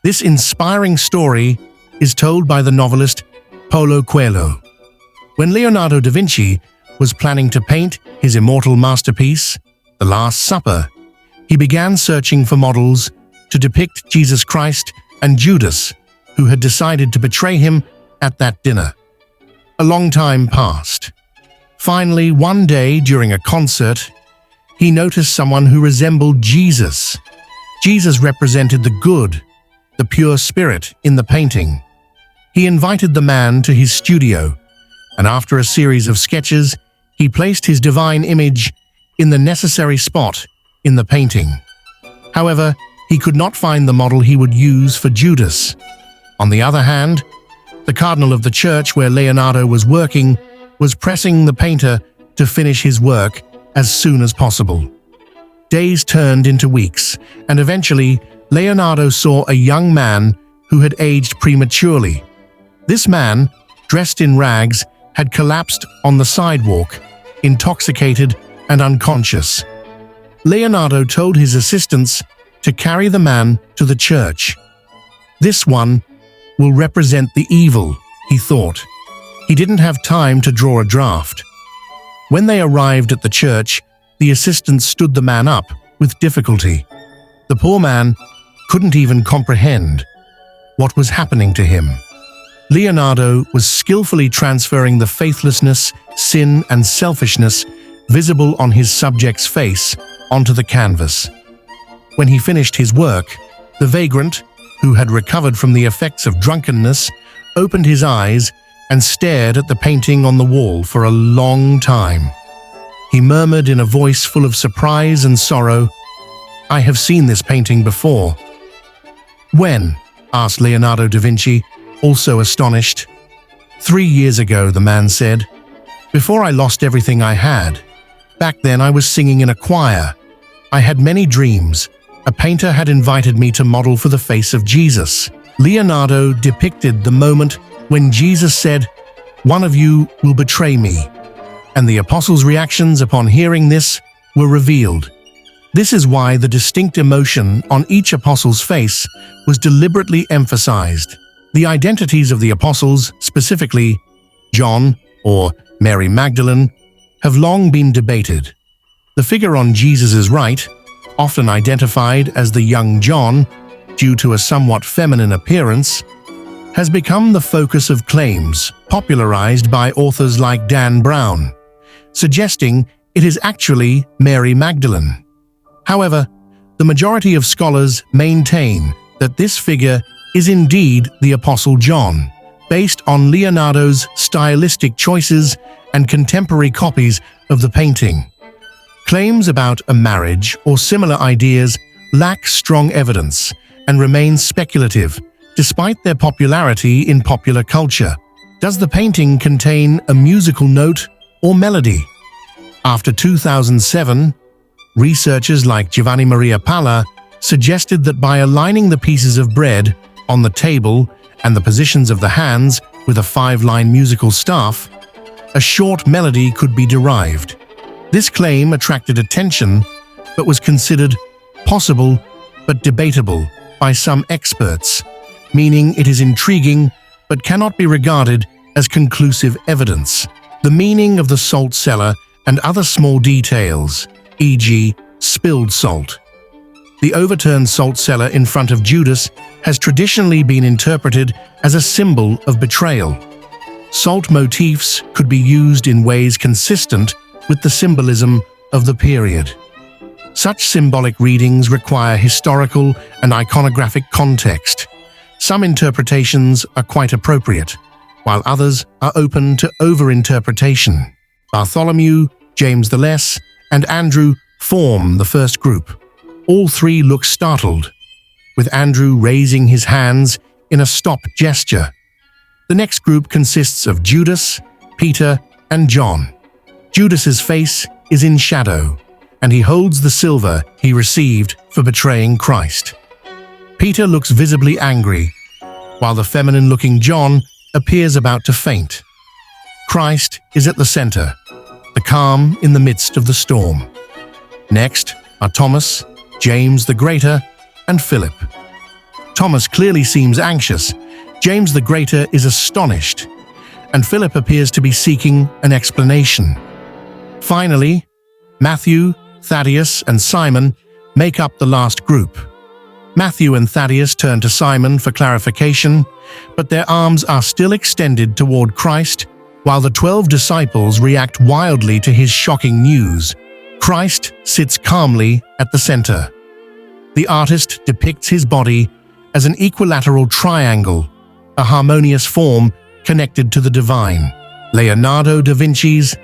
This inspiring story is told by the novelist Paulo Coelho. When Leonardo da Vinci was planning to paint his immortal masterpiece, The Last Supper, he began searching for models to depict Jesus Christ and Judas, who had decided to betray him at that dinner. A long time passed. Finally, one day during a concert, he noticed someone who resembled Jesus. Jesus represented the good, the pure spirit in the painting. He invited the man to his studio, and after a series of sketches, he placed his divine image in the necessary spot in the painting. However, he could not find the model he would use for Judas. On the other hand, the cardinal of the church where Leonardo was working was pressing the painter to finish his work as soon as possible. Days turned into weeks, and eventually Leonardo saw a young man who had aged prematurely. This man, dressed in rags, had collapsed on the sidewalk, intoxicated and unconscious. Leonardo told his assistants to carry the man to the church. This one will represent the evil, he thought. He didn't have time to draw a draft. When they arrived at the church, the assistants stood the man up with difficulty. The poor man couldn't even comprehend what was happening to him. Leonardo was skillfully transferring the faithlessness, sin, and selfishness visible on his subject's face onto the canvas. When he finished his work, the vagrant, who had recovered from the effects of drunkenness, opened his eyes and stared at the painting on the wall for a long time. He murmured in a voice full of surprise and sorrow, "I have seen this painting before." "When?" asked Leonardo da Vinci, also astonished. "3 years ago," the man said, "before I lost everything I had. Back then I was singing in a choir. I had many dreams. A painter had invited me to model for the face of Jesus. Leonardo depicted the moment when Jesus said, 'One of you will betray me,' and the apostles' reactions upon hearing this were revealed. This is why the distinct emotion on each apostle's face was deliberately emphasized. The identities of the apostles, specifically John or Mary Magdalene, have long been debated. The figure on Jesus' right, often identified as the young John due to a somewhat feminine appearance, has become the focus of claims popularized by authors like Dan Brown, suggesting it is actually Mary Magdalene. However, the majority of scholars maintain that this figure is indeed the Apostle John, based on Leonardo's stylistic choices and contemporary copies of the painting. Claims about a marriage or similar ideas lack strong evidence and remain speculative, despite their popularity in popular culture. Does the painting contain a musical note or melody? After 2007, researchers like Giovanni Maria Palla suggested that by aligning the pieces of bread on the table and the positions of the hands with a 5-line musical staff, a short melody could be derived. This claim attracted attention, but was considered possible but debatable by some experts, meaning it is intriguing but cannot be regarded as conclusive evidence. The meaning of the salt cellar and other small details, e.g., spilled salt. The overturned salt cellar in front of Judas has traditionally been interpreted as a symbol of betrayal. Salt motifs could be used in ways consistent with the symbolism of the period. Such symbolic readings require historical and iconographic context. Some interpretations are quite appropriate, while others are open to overinterpretation. Bartholomew, James the Less, and Andrew form the first group. All three look startled, with Andrew raising his hands in a stop gesture. The next group consists of Judas, Peter, and John. Judas's face is in shadow, and he holds the silver he received for betraying Christ. Peter looks visibly angry, while the feminine-looking John appears about to faint. Christ is at the center, the calm in the midst of the storm. Next are Thomas, James the Greater, and Philip. Thomas clearly seems anxious, James the Greater is astonished, and Philip appears to be seeking an explanation. Finally, Matthew, Thaddeus, and Simon make up the last group. Matthew and Thaddeus turn to Simon for clarification, but their arms are still extended toward Christ, while the 12 disciples react wildly to his shocking news. Christ sits calmly at the center. The artist depicts his body as an equilateral triangle, a harmonious form connected to the divine. Leonardo da Vinci's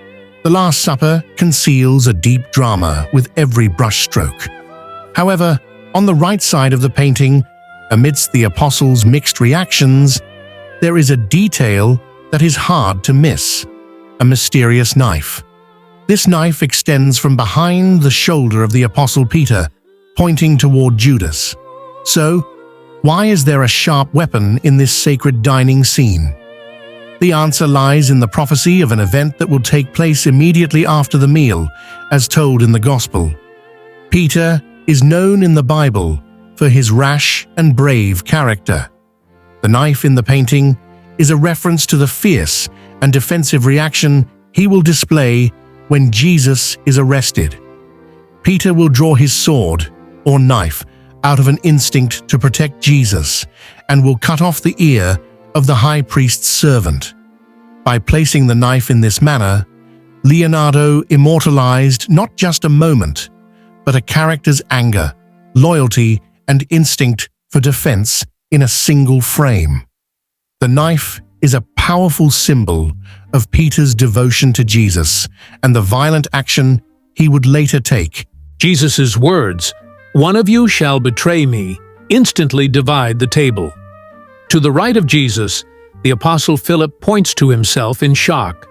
The Last Supper conceals a deep drama with every brushstroke. However, on the right side of the painting, amidst the apostles' mixed reactions, there is a detail that is hard to miss: a mysterious knife. This knife extends from behind the shoulder of the apostle Peter, pointing toward Judas. So, why is there a sharp weapon in this sacred dining scene? The answer lies in the prophecy of an event that will take place immediately after the meal, as told in the Gospel. Peter is known in the Bible for his rash and brave character. The knife in the painting is a reference to the fierce and defensive reaction he will display when Jesus is arrested. Peter will draw his sword, or knife, out of an instinct to protect Jesus and will cut off the ear of the high priest's servant. By placing the knife in this manner, Leonardo immortalized not just a moment, but a character's anger, loyalty, and instinct for defense in a single frame. The knife is a powerful symbol of Peter's devotion to Jesus and the violent action he would later take. Jesus' words, "One of you shall betray me," instantly divide the table. To the right of Jesus, the apostle Philip points to himself in shock.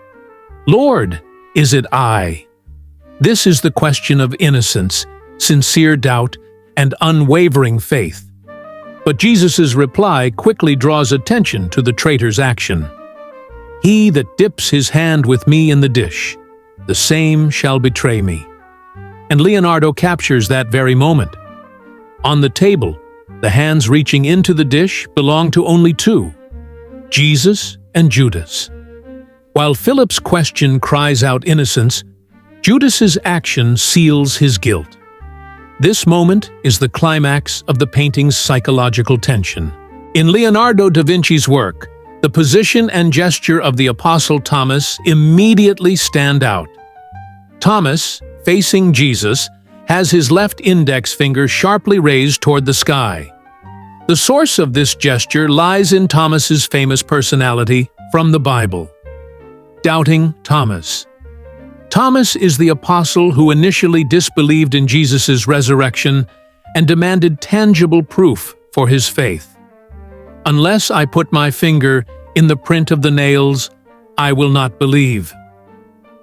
"Lord, is it I?" This is the question of innocence, sincere doubt, and unwavering faith. But Jesus' reply quickly draws attention to the traitor's action. "He that dips his hand with me in the dish, the same shall betray me." And Leonardo captures that very moment. On the table, the hands reaching into the dish belong to only two: Jesus and Judas. While Philip's question cries out innocence, Judas's action seals his guilt. This moment is the climax of the painting's psychological tension. In Leonardo da Vinci's work, the position and gesture of the Apostle Thomas immediately stand out. Thomas, facing Jesus, has his left index finger sharply raised toward the sky. The source of this gesture lies in Thomas's famous personality from the Bible. Doubting Thomas. Thomas is the apostle who initially disbelieved in Jesus' resurrection and demanded tangible proof for his faith. "Unless I put my finger in the print of the nails, I will not believe."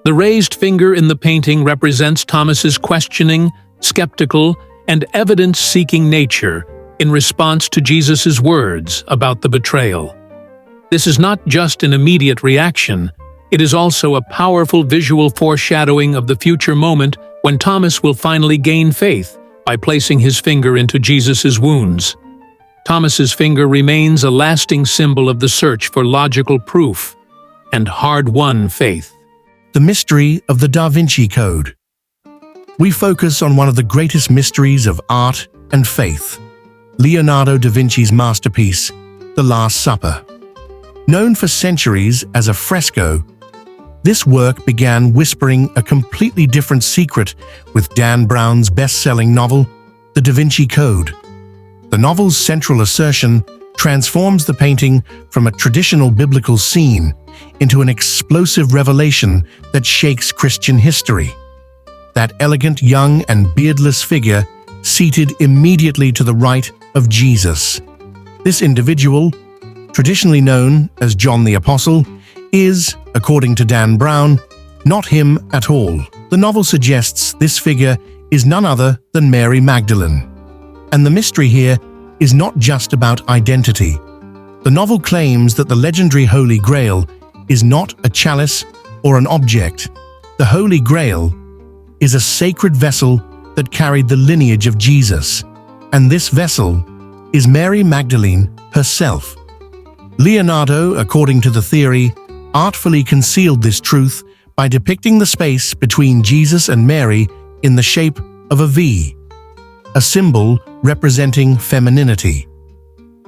The raised finger in the painting represents Thomas's questioning, skeptical, and evidence-seeking nature in response to Jesus' words about the betrayal. This is not just an immediate reaction, it is also a powerful visual foreshadowing of the future moment when Thomas will finally gain faith by placing his finger into Jesus' wounds. Thomas's finger remains a lasting symbol of the search for logical proof and hard-won faith. The mystery of the Da Vinci Code. We focus on one of the greatest mysteries of art and faith, Leonardo da Vinci's masterpiece, The Last Supper. Known for centuries as a fresco, this work began whispering a completely different secret with Dan Brown's best-selling novel, The Da Vinci Code. The novel's central assertion transforms the painting from a traditional biblical scene into an explosive revelation that shakes Christian history. That elegant, young, and beardless figure seated immediately to the right of Jesus. This individual, traditionally known as John the Apostle, is, according to Dan Brown, not him at all. The novel suggests this figure is none other than Mary Magdalene. And the mystery here is not just about identity. The novel claims that the legendary Holy Grail is not a chalice or an object. The Holy Grail is a sacred vessel that carried the lineage of Jesus, and this vessel is Mary Magdalene herself. Leonardo, according to the theory, artfully concealed this truth by depicting the space between Jesus and Mary in the shape of a V, a symbol representing femininity.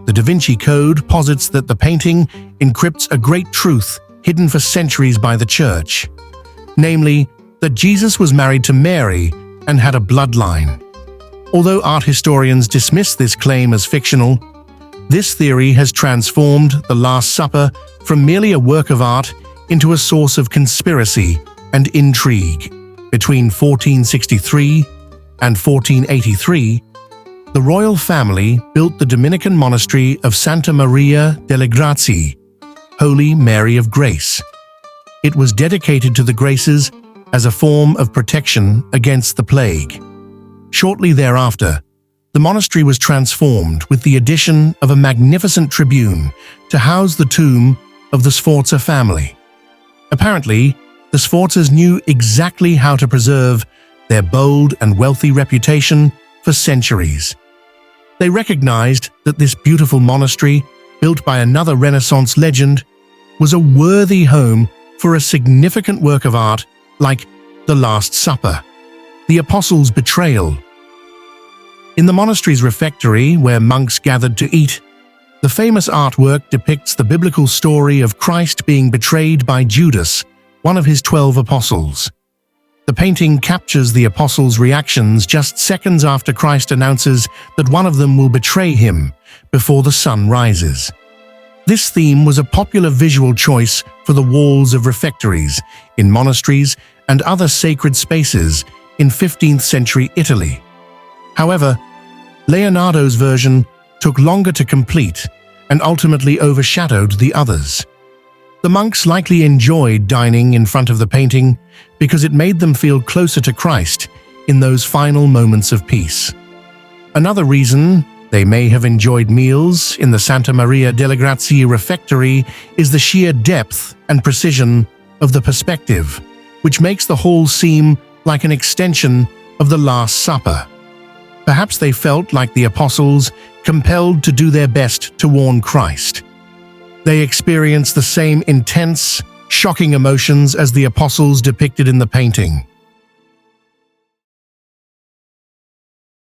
The Da Vinci Code posits that the painting encrypts a great truth hidden for centuries by the Church, namely that Jesus was married to Mary and had a bloodline. Although art historians dismiss this claim as fictional, this theory has transformed the Last Supper from merely a work of art into a source of conspiracy and intrigue. Between 1463 and 1483, the royal family built the Dominican monastery of Santa Maria delle Grazie, Holy Mary of Grace. It was dedicated to the Graces as a form of protection against the plague. Shortly thereafter, the monastery was transformed with the addition of a magnificent tribune to house the tomb of the Sforza family. Apparently, the Sforzas knew exactly how to preserve their bold and wealthy reputation for centuries. They recognized that this beautiful monastery, built by another Renaissance legend, was a worthy home for a significant work of art like the Last Supper, the Apostles' betrayal. In the monastery's refectory, where monks gathered to eat, the famous artwork depicts the biblical story of Christ being betrayed by Judas, one of his 12 apostles. The painting captures the apostles' reactions just seconds after Christ announces that one of them will betray him before the sun rises. This theme was a popular visual choice for the walls of refectories, in monasteries, and other sacred spaces in 15th century Italy. However, Leonardo's version took longer to complete and ultimately overshadowed the others. The monks likely enjoyed dining in front of the painting because it made them feel closer to Christ in those final moments of peace. Another reason they may have enjoyed meals in the Santa Maria delle Grazie refectory is the sheer depth and precision of the perspective, which makes the hall seem like an extension of the Last Supper. Perhaps they felt like the apostles, compelled to do their best to warn Christ. They experienced the same intense, shocking emotions as the apostles depicted in the painting.